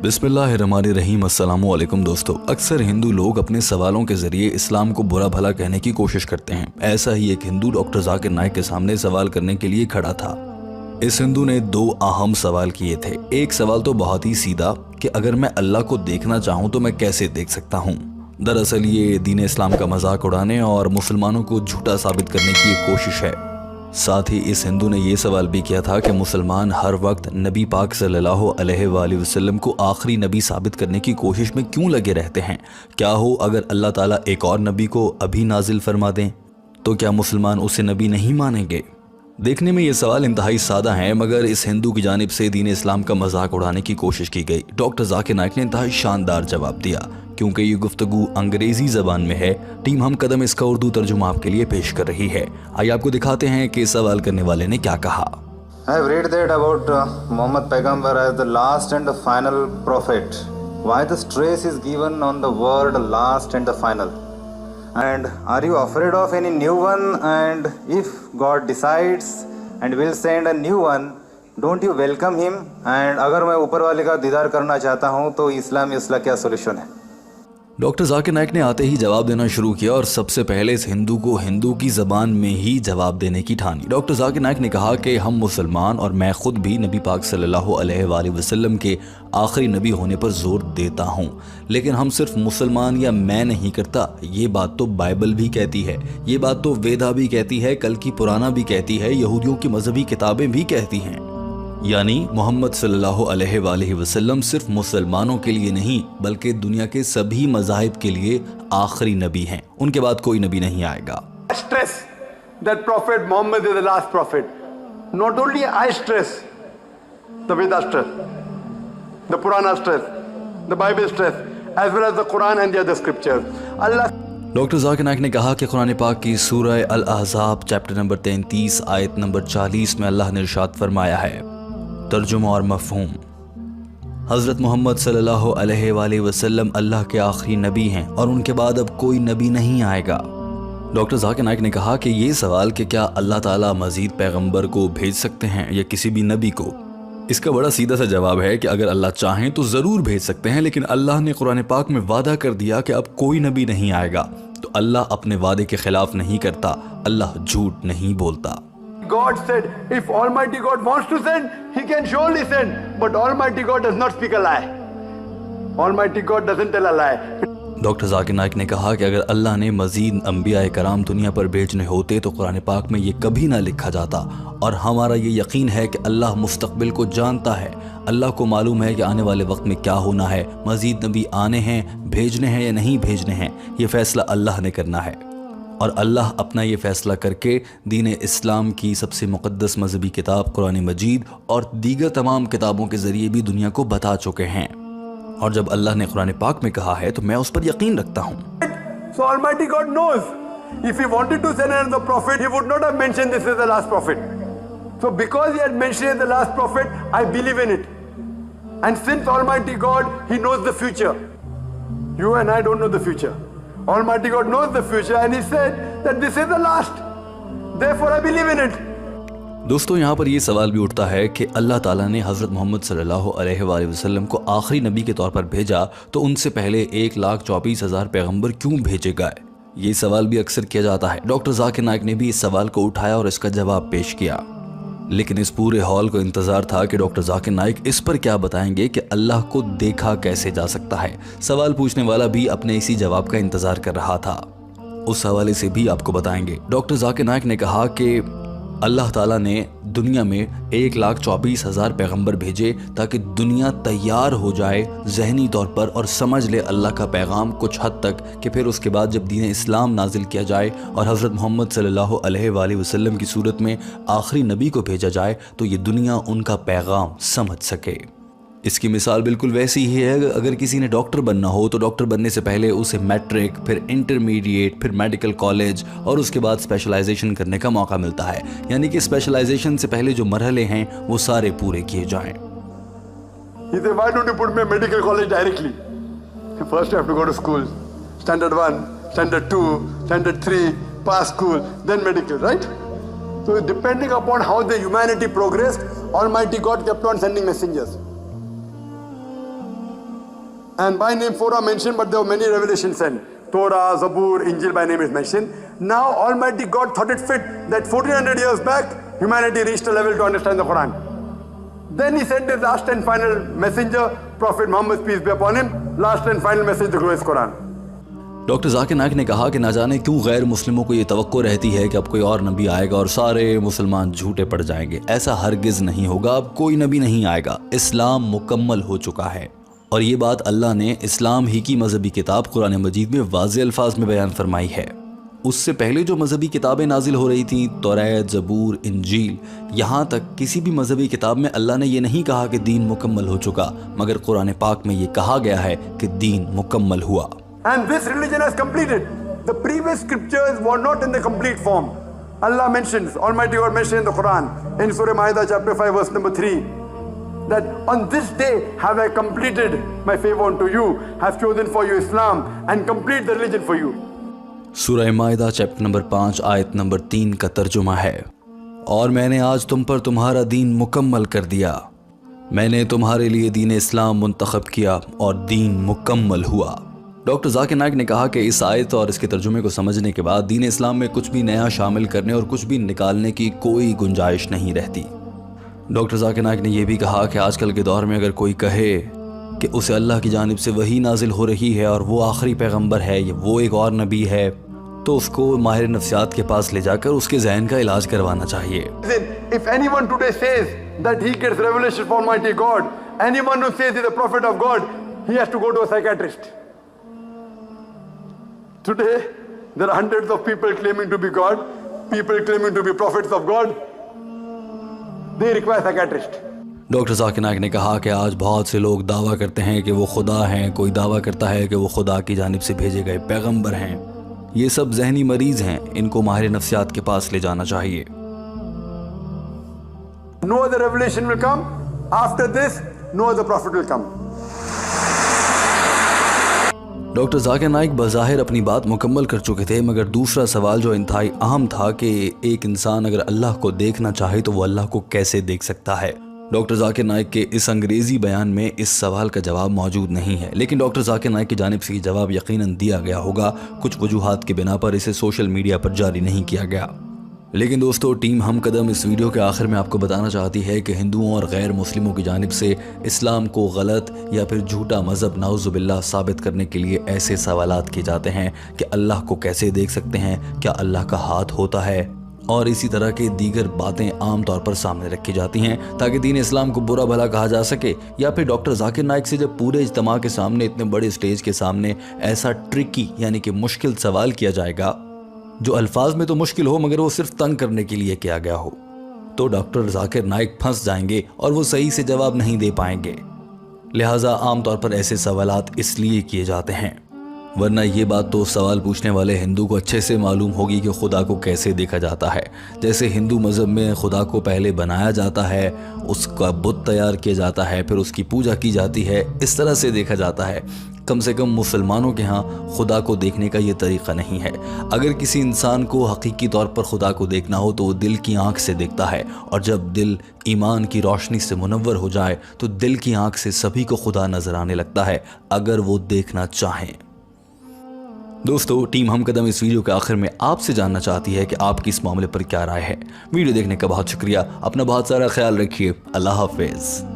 बिस्मिल्लाहिर्रहमानिर्रहीम। अस्सलामु अलैकुम दोस्तों। अक्सर हिंदू लोग अपने सवालों के जरिए इस्लाम को बुरा भला कहने की कोशिश करते हैं। ऐसा ही एक हिंदू डॉक्टर जाकिर नाइक के सामने सवाल करने के लिए खड़ा था। इस हिंदू ने दो अहम सवाल किए थे। एक सवाल तो बहुत ही सीधा कि अगर मैं अल्लाह को देखना चाहूँ तो मैं कैसे देख सकता हूँ। दरअसल ये दीन इस्लाम का मजाक उड़ाने और मुसलमानों को झूठा साबित करने की एक कोशिश है। साथ ही इस हिंदू ने यह सवाल भी किया था कि मुसलमान हर वक्त नबी पाक सल्लल्लाहु अलैहि वसल्लम को आखिरी नबी साबित करने की कोशिश में क्यों लगे रहते हैं। क्या हो अगर अल्लाह ताला एक और नबी को अभी नाजिल फरमा दें, तो क्या मुसलमान उसे नबी नहीं मानेंगे। देखने में ये सवाल इंतहाई सादा है, मगर इस हिंदू की जानिब से दीन इस्लाम का मजाक उड़ाने की कोशिश की गई। डॉक्टर जाकिर नाइक ने इंतहाई शानदार जवाब दिया। क्योंकि ये गुफ्तगू अंग्रेजी जबान में है, टीम हम कदम इसका उर्दू तर्जुमा आपके लिए पेश कर रही है। आइए आपको दिखाते हैं कि सवाल करने वाले ने क्या कहा। I have read that about Muhammad Paigambar as the last and the final prophet. Why the stress is given on the word last and the final? And are you afraid of any new one? And if God decides and will send a new one, don't you welcome him? And अगर मैं ऊपर वाले का दीदार करना चाहता हूँ तो इस्लाम में इसका क्या सोल्यूशन है। डॉक्टर जाकिर नाइक ने आते ही जवाब देना शुरू किया और सबसे पहले इस हिंदू को हिंदू की जबान में ही जवाब देने की ठानी। डॉक्टर जाकिर नाइक ने कहा कि हम मुसलमान और मैं खुद भी नबी पाक सल्लल्लाहु अलैहि वसल्लम के आखिरी नबी होने पर जोर देता हूँ, लेकिन हम सिर्फ मुसलमान या मैं नहीं करता। ये बात तो बाइबल भी कहती है, ये बात तो वेदा भी कहती है, कल की पुराना भी कहती है, यहूदियों की मजहबी किताबें भी कहती हैं। यानी मोहम्मद सल्लल्लाहु अलैहि वसल्लम सिर्फ मुसलमानों के लिए नहीं बल्कि दुनिया के सभी मज़ाहिब के लिए आखिरी नबी हैं। उनके बाद कोई नबी नहीं आएगा। Stress that Prophet Muhammad is the last prophet. Not only I stress, the Veda stress, the Purana stress, the Bible stress, as well as the Quran and the other scriptures. Allah doctor Zakir Naik ने कहा कि कुरान पाक की सूरह अल अहज़ाब chapter number 33 आयत number 40 में अल्लाह ने इरशाद फरमाया है, तर्जुमा और मफ़हूम, हज़रत मोहम्मद सल्लल्लाहु अलैहि वसल्लम अल्लाह के आखिरी नबी हैं और उनके बाद अब कोई नबी नहीं आएगा। डॉक्टर जाकिर नाइक ने कहा कि ये सवाल कि क्या अल्लाह ताला मज़ीद पैगंबर को भेज सकते हैं या किसी भी नबी को, इसका बड़ा सीधा सा जवाब है कि अगर अल्लाह चाहें तो ज़रूर भेज सकते हैं, लेकिन अल्लाह ने कुरान पाक में वादा कर दिया कि अब कोई नबी नहीं आएगा, तो अल्लाह अपने वादे के खिलाफ नहीं करता, अल्लाह झूठ नहीं बोलता। God said, if Almighty God wants to send, He can surely send. But Almighty God does not speak a lie. Almighty God doesn't tell a lie. Doctor Zakir Naik ने कहा कि अगर अल्लाह ने मज़ीद अंबिया कराम दुनिया पर भेजने होते तो कुरान पाक में ये कभी ना लिखा जाता। और हमारा ये यकीन है कि अल्लाह मुस्तक़बिल को जानता है, अल्लाह को मालूम है कि आने वाले वक्त में क्या होना है, मज़ीद नबी आने हैं, भेजने हैं या नहीं भेजने हैं, ये फ़ैसला अल्लाह ने करना है। और अल्लाह अपना ये फ़ैसला करके दीन इस्लाम की सबसे मुक़द्दस मज़हबी किताब कुरान मजीद और दीगर तमाम किताबों के ज़रिए भी दुनिया को बता चुके हैं। और जब अल्लाह ने कुरान पाक में कहा है तो मैं उस पर यकीन रखता हूँ। So Almighty God knows. If He wanted to send another prophet, He would not have mentioned this as the last prophet. So because He had mentioned it as the last prophet, I believe in it. And since Almighty God, He knows the future. You and I don't know the future. Almighty God knows the future and He said that this is the last. Therefore I believe in it. दोस्तों, यहाँ पर ये सवाल भी उठता है कि अल्लाह ताला ने हज़रत मोहम्मद सल्लल्लाहु अलैहि वसल्लम को आखिरी नबी के तौर पर भेजा तो उनसे पहले 1,24,000 पैगंबर क्यों भेजे गए। ये सवाल भी अक्सर किया जाता है। डॉक्टर जाकिर नाइक ने भी इस सवाल को उठाया और इसका जवाब पेश किया, लेकिन इस पूरे हॉल को इंतज़ार था कि डॉक्टर जाकिर नाइक इस पर क्या बताएंगे कि अल्लाह को देखा कैसे जा सकता है। सवाल पूछने वाला भी अपने इसी जवाब का इंतज़ार कर रहा था। उस हवाले से भी आपको बताएंगे। डॉक्टर जाकिर नाइक ने कहा कि अल्लाह ताला ने दुनिया में 1,24,000 पैगंबर भेजे ताकि दुनिया तैयार हो जाए ज़हनी तौर पर और समझ ले अल्लाह का पैगाम कुछ हद तक, कि फिर उसके बाद जब दीन इस्लाम नाजिल किया जाए और हज़रत मोहम्मद सल्लल्लाहु अलैहि वसल्लम की सूरत में आखिरी नबी को भेजा जाए तो ये दुनिया उनका पैगाम समझ सके। इसकी मिसाल बिल्कुल वैसी ही है। अगर किसी ने डॉक्टर बनना हो तो डॉक्टर बनने से पहले उसे मैट्रिक, फिर इंटरमीडिएट, फिर मेडिकल कॉलेज और उसके बाद स्पेशलाइजेशन करने का मौका मिलता है। यानी कि स्पेशलाइजेशन से पहले जो मरहले हैं वो सारे पूरे किए जाएं। He said, why don't you put me in medical college directly? First you have to go to school. Standard 1, Standard 2, Standard 3, pass school, then medical, right? So depending upon how the humanity progressed, Almighty God kept on sending messengers. And by name 4 are mentioned, but there were many revelations sent. Torah, Zabur, Injil by name is mentioned. Now Almighty God thought it fit that 1400 years back, humanity reached a level to understand the Quran. Then He sent His last and final messenger, Prophet Muhammad, peace be upon him, last and final message, the glorious Quran. Doctor Zakir Naik ने कहा कि ना जाने क्यों गैर मुस्लिमों को ये तवक्को रहती है कि अब कोई और नबी आएगा और सारे मुसलमान झूठे पड़ जाएंगे। ऐसा हरगिज़ नहीं होगा, अब कोई नबी नहीं आएगा, इस्लाम मुकम्मल हो चुका है। और ये बात अल्लाह ने इस्लाम ही की मजहबी किताब कुरान मजीद में वाज़ेह अल्फाज में बयान फरमाई है। उससे पहले जो मजहबी किताबें नाजिल हो रही थी, तौरात, ज़बूर, इंजील, यहाँ तक किसी भी मजहबी किताब में अल्लाह ने ये नहीं कहा कि दीन मुकम्मल हो चुका, मगर कुरान पाक में ये कहा गया है कि दीन मुकम्मल हुआ। And this religion has completed. The previous scriptures were not in the complete form. Allah mentions, Almighty God mentioned in the Quran, in Surah Ma'idah chapter 5 verse number 3, that on this day have I completed my favor unto you, have chosen for you Islam and complete the religion for you. सूरह माइदा chapter number 5 आयत number 3 का तर्जुमा है, और मैंने आज तुम पर तुम्हारा दीन मुकम्मल कर दिया, मैंने तुम्हारे लिए दीन इस्लाम मुंतखब किया और दीन मुकम्मल हुआ। डॉक्टर जाकिर नाइक ने कहा कि इस आयत और इसके तर्जुमे को समझने के बाद दीन इस्लाम में कुछ भी नया शामिल करने और कुछ भी निकालने की कोई गुंजाइश नहीं रहती। डॉक्टर जाकिर नाइक ने यह भी कहा कि आजकल के दौर में अगर कोई कहे कि उसे अल्लाह की जानिब से वही नाजिल हो रही है और वो आखिरी पैगंबर है या वो एक और नबी है, तो उसको माहिर नफ्सियात के पास ले जाकर उसके जहन का इलाज करवाना चाहिए। If anyone today says that he gets revelation from Almighty God, anyone who says he's a prophet of God, he has to go to a psychiatrist. Today, there are hundreds of people claiming to be God, people claiming to be prophets of God. They require psychiatrist. Doctor Zakir Naik ने कहा कि आज बहुत से लोग दावा करते हैं कि वो खुदा हैं, कोई दावा करता है कि वो खुदा की जानिब से भेजे गए पैगंबर हैं। ये सब जहनी मरीज हैं, इनको माहिर नफ्सियात के पास ले जाना चाहिए। No other revelation will come. After this, no other prophet will come. Doctor Zakir Naik बज़ाहिर अपनी बात मुकम्मल कर चुके थे, मगर दूसरा सवाल जो इंतहाई अहम था कि एक इंसान अगर अल्लाह को देखना चाहे तो वो अल्लाह को कैसे देख सकता है। डॉक्टर जाकिर नाइक के इस अंग्रेज़ी बयान में इस सवाल का जवाब मौजूद नहीं है, लेकिन डॉक्टर जाकिर नाइक की जानिब से ये जवाब यकीनन दिया गया होगा। कुछ वजूहात के बिना पर इसे सोशल मीडिया पर जारी नहीं किया गया। लेकिन दोस्तों, टीम हम कदम इस वीडियो के आखिर में आपको बताना चाहती है कि हिंदुओं और गैर मुस्लिमों की जानिब से इस्लाम को गलत या फिर झूठा मज़हब नाउज़ुबिल्लाह साबित करने के लिए ऐसे सवालात किए जाते हैं कि अल्लाह को कैसे देख सकते हैं, क्या अल्लाह का हाथ होता है, और इसी तरह के दीगर बातें आम तौर पर सामने रखी जाती हैं ताकि दीन इस्लाम को बुरा भला कहा जा सके। या फिर डॉक्टर जाकिर नाइक से जब पूरे इज्तिमा के सामने, इतने बड़े स्टेज के सामने ऐसा ट्रिकी यानी कि मुश्किल सवाल किया जाएगा जो अल्फाज में तो मुश्किल हो मगर वो सिर्फ तंग करने के लिए किया गया हो, तो डॉक्टर जाकिर नाइक फंस जाएंगे और वो सही से जवाब नहीं दे पाएंगे। लिहाजा आम तौर पर ऐसे सवालात इसलिए किए जाते हैं, वरना ये बात तो सवाल पूछने वाले हिंदू को अच्छे से मालूम होगी कि खुदा को कैसे देखा जाता है। जैसे हिंदू मज़हब में खुदा को पहले बनाया जाता है, उसका बुत तैयार किया जाता है, फिर उसकी पूजा की जाती है, इस तरह से देखा जाता है। कम से कम मुसलमानों के यहाँ खुदा को देखने का ये तरीक़ा नहीं है। अगर किसी इंसान को हकीकी तौर पर खुदा को देखना हो तो वो दिल की आँख से देखता है, और जब दिल ईमान की रोशनी से मुनव्वर हो जाए तो दिल की आँख से सभी को खुदा नज़र आने लगता है, अगर वो देखना चाहें। दोस्तों, टीम हम कदम इस वीडियो के आखिर में आपसे जानना चाहती है कि आपकी इस मामले पर क्या राय है। वीडियो देखने का बहुत शुक्रिया, अपना बहुत सारा ख्याल रखिए। अल्लाह हाफिज़।